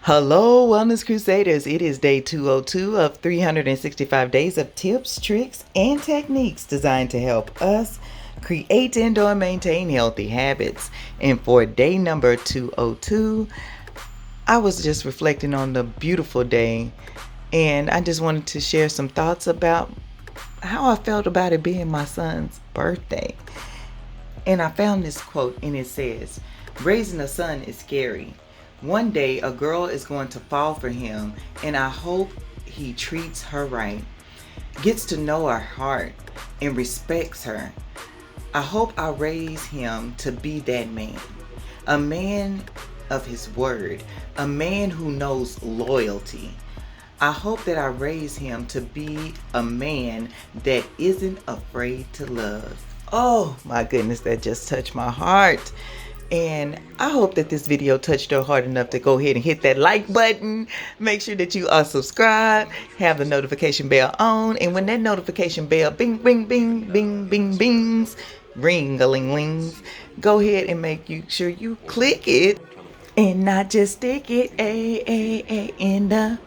Hello, Wellness Crusaders. It is day 202 of 365 days of tips, tricks, and techniques designed to help us create and/or maintain healthy habits. And for day number 202, I was just reflecting on the beautiful day, and I just wanted to share some thoughts about how I felt about it being my son's birthday. And I found this quote, and it says, "Raising a son is scary. One day a girl is going to fall for him, and I hope he treats her right, gets to know her heart, and respects her. I hope I raise him to be that man, a man of his word, a man who knows loyalty. I hope that I raise him to be a man that isn't afraid to love." Oh my goodness, that just touched my heart. And I hope that this video touched your heart enough to go ahead and hit that like button. Make sure that you are subscribed, have the notification bell on, and when that notification bell bing, bing, bing, bing, bing, bings, ring-a-ling-lings, go ahead and sure you click it and not just stick it in the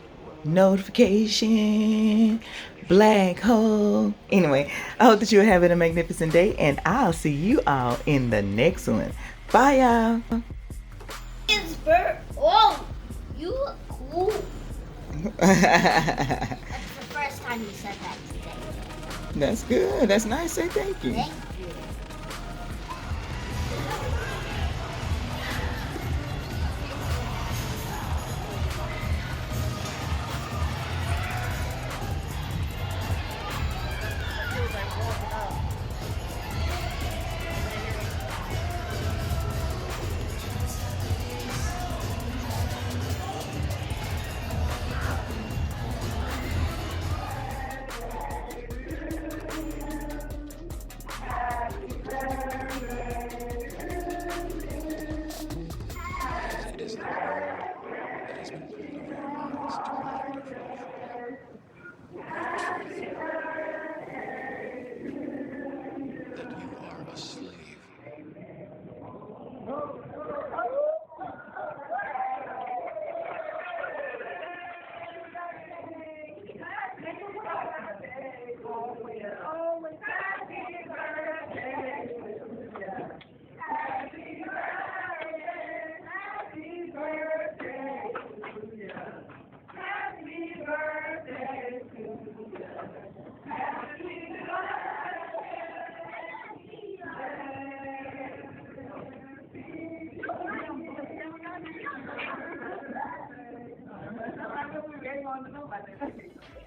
notification black hole. Anyway, I hope that you're having a magnificent day, and I'll see you all in the next one. Bye, y'all. Oh, you look cool. That's the first time you said that today. That's good. That's nice. Say thank you. Thank you. It is the word that has been pulled over your minds to remind you from the truth that you are a slave. Game on the